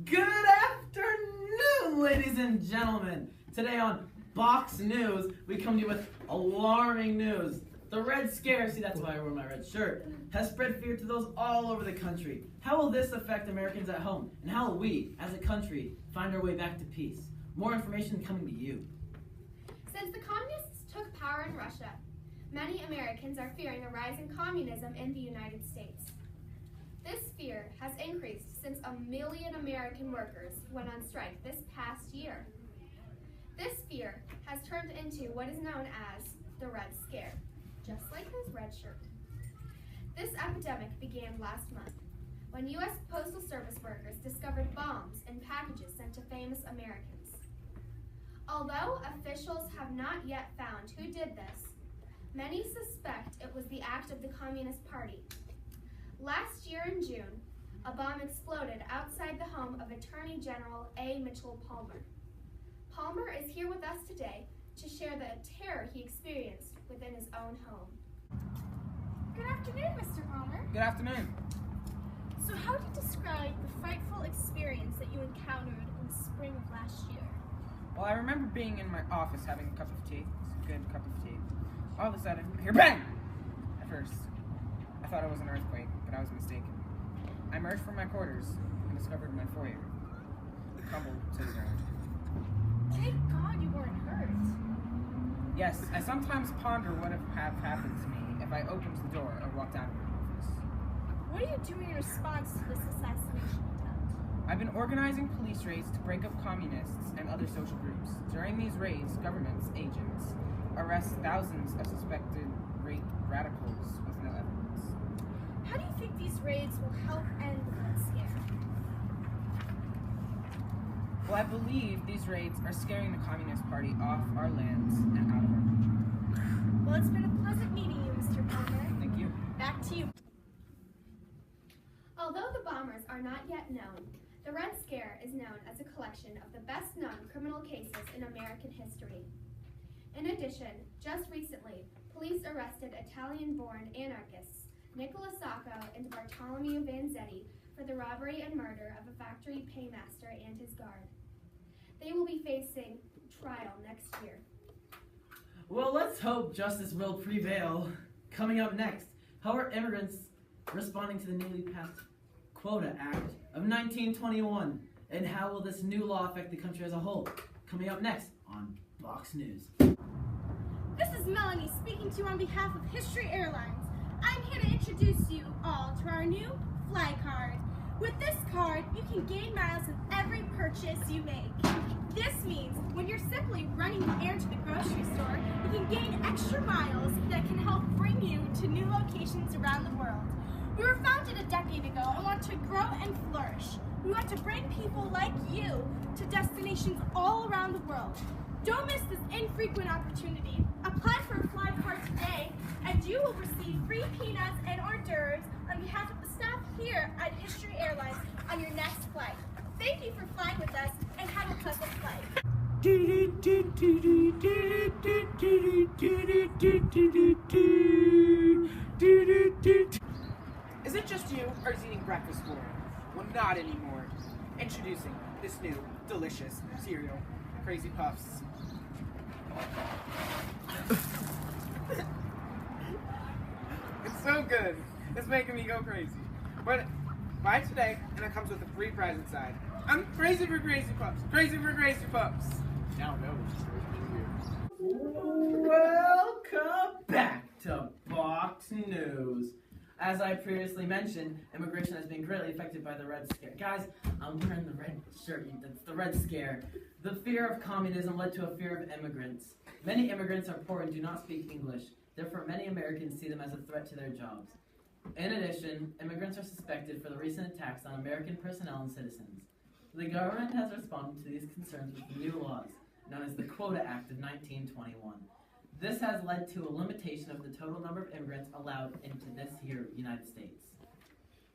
Good afternoon, ladies and gentlemen. Today on Box News, we come to you with alarming news. The Red Scare, see that's why I wore my red shirt, has spread fear to those all over the country. How will this affect Americans at home? And how will we, as a country, find our way back to peace? More information coming to you. Since the communists took power in Russia, many Americans are fearing a rise in communism in the United States. This fear has increased since 1 million American workers went on strike this past year. This fear has turned into what is known as the Red Scare, just like his red shirt. This epidemic began last month when U.S. Postal Service workers discovered bombs in packages sent to famous Americans. Although officials have not yet found who did this, many suspect it was the act of the Communist Party. Last year in June, a bomb exploded outside the home of Attorney General A. Mitchell Palmer. Palmer is here with us today to share the terror he experienced within his own home. Good afternoon, Mr. Palmer. Good afternoon. So how do you describe the frightful experience that you encountered in the spring of last year? Well, I remember being in my office having a cup of tea. It's a good cup of tea. All of a sudden, I hear bang! At first, I thought it was an earthquake, but I was mistaken. I emerged from my quarters and discovered my foyer crumbled to the ground. Thank God you weren't hurt. Yes, I sometimes ponder what would have happened to me if I opened the door or walked out of my office. What are you doing in response to this assassination attempt? I've been organizing police raids to break up communists and other social groups. During these raids, government's agents arrest thousands of suspected radicals with no evidence. How do you think these raids will help end the Red Scare? Well, I believe these raids are scaring the Communist Party off our lands and out of our country. Well, it's been a pleasant meeting you, Mr. Palmer. Thank you. Back to you. Although the bombers are not yet known, the Red Scare is known as a collection of the best-known criminal cases in American history. In addition, just recently, police arrested Italian-born anarchists Nicola Sacco and Bartolomeo Vanzetti for the robbery and murder of a factory paymaster and his guard. They will be facing trial next year. Well, let's hope justice will prevail. Coming up next, how are immigrants responding to the newly passed Quota Act of 1921? And how will this new law affect the country as a whole? Coming up next on Box News. This is Melanie speaking to you on behalf of History Airlines. I'm here to introduce you all to our new Fly Card. With this card, you can gain miles with every purchase you make. This means when you're simply running the air to the grocery store, you can gain extra miles that can help bring you to new locations around the world. We were founded a decade ago and want to grow and flourish. We want to bring people like you to destinations all around the world. Don't miss this infrequent opportunity. Apply for a Fly Card today, and you will receive free peanuts and hors d'oeuvres on behalf of the staff here at History Airlines on your next flight. Thank you for flying with us, and have a pleasant flight. Is it just you, or is eating breakfast boring? Well, not anymore. Introducing this new, delicious cereal, Crazy Puffs. It's so good. It's making me go crazy. But buy it today, and it comes with a free prize inside. I'm crazy for Crazy Puffs. Crazy for Crazy Puffs. Now know. Welcome back to Box News. As I previously mentioned, immigration has been greatly affected by the Red Scare. Guys, I'm wearing the red shirt. That's the Red Scare. The fear of communism led to a fear of immigrants. Many immigrants are poor and do not speak English. Therefore, many Americans see them as a threat to their jobs. In addition, immigrants are suspected for the recent attacks on American personnel and citizens. The government has responded to these concerns with new laws, known as the Quota Act of 1921. This has led to a limitation of the total number of immigrants allowed into this here United States.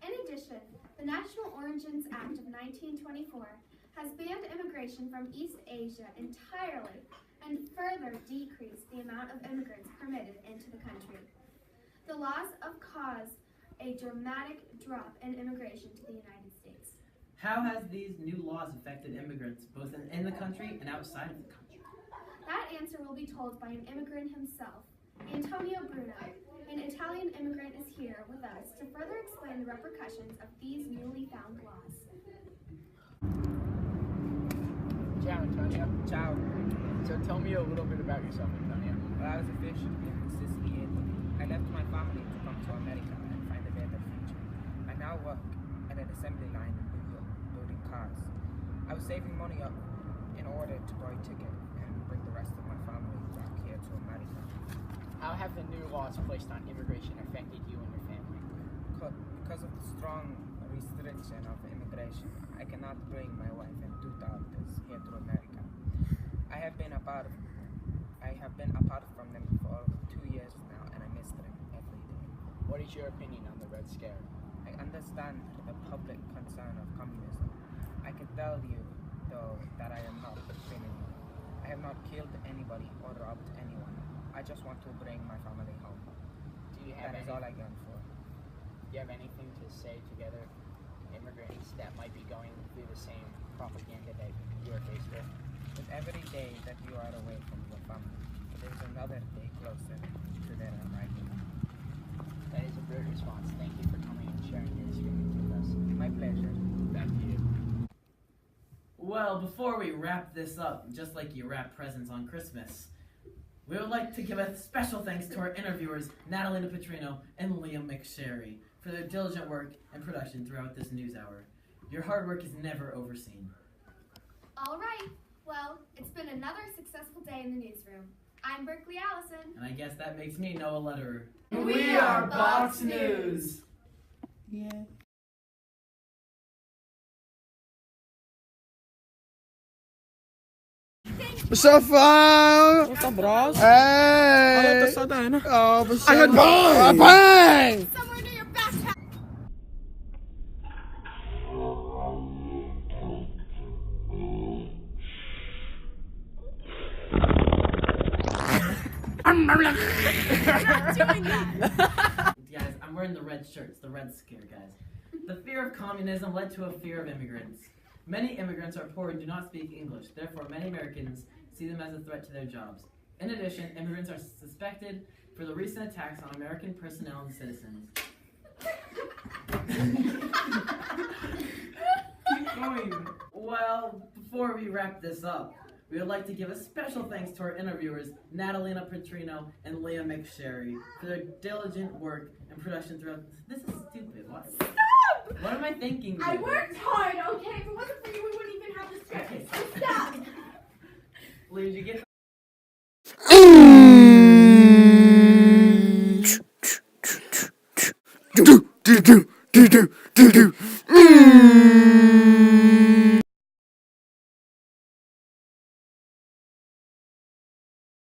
In addition, the National Origins Act of 1924 has banned immigration from East Asia entirely and further decreased the amount of immigrants permitted into the country. The laws have caused a dramatic drop in immigration to the United States. How has these new laws affected immigrants, both in the country and outside of the country? That answer will be told by an immigrant himself. Antonio Bruno, an Italian immigrant, is here with us to further explain the repercussions of these newly found laws. Ciao, Antonio. Ciao. So tell me a little bit about yourself, Antonio. Well, I was a fish in Sicily, Italy. I left my family to come to America and find a better future. I now work at an assembly line in New York, building cars. I was saving money up in order to buy a ticket and bring the rest of my family back here to America. How have the new laws placed on immigration affected you and your family? Because of the strong restriction of immigration, I cannot bring my wife and two daughters here to America. I have been apart from them for over 2 years now, and I miss them every day. What is your opinion on the Red Scare? I understand the public concern of communism. I can tell you, though, that I am not a criminal. I have not killed anybody or robbed anyone. I just want to bring my family home. Do you have That is all I gun for. Do you have anything to say to other immigrants that might be going through the same propaganda that you are faced with? With every day that you are away from your family, it is another day closer to their arrival. That is a great response. Thank you for coming and sharing your experience with us. My pleasure. Thank you. Well, before we wrap this up, just like you wrap presents on Christmas, we would like to give a special thanks to our interviewers, Natalina Petrino and Liam McSherry, for their diligent work and production throughout this news hour. Your hard work is never overseen. All right. Well, it's been another successful day in the newsroom. I'm Berkeley Allison. And I guess that makes me Noah Letterer. We are Box News. Yeah. Safão! Tá bros? Hey! Tá saudade. Oh, I had bang! Bang! Somewhere near your backpack. Doing that. Guys, I'm wearing the red shirt. It's the Red Scare, guys. The fear of communism led to a fear of immigrants. Many immigrants are poor and do not speak English. Therefore, many Americans see them as a threat to their jobs. In addition, immigrants are suspected for the recent attacks on American personnel and citizens. Keep going. Well, before we wrap this up, we would like to give a special thanks to our interviewers, Natalina Petrino and Leah McSherry, for their diligent work and production throughout. This is stupid. What? Stop! What am I thinking? I dude? worked hard, okay? If it wasn't for you, we wouldn't even have this Okay, trip. Stop! Leah, did you get Do do do do do do do.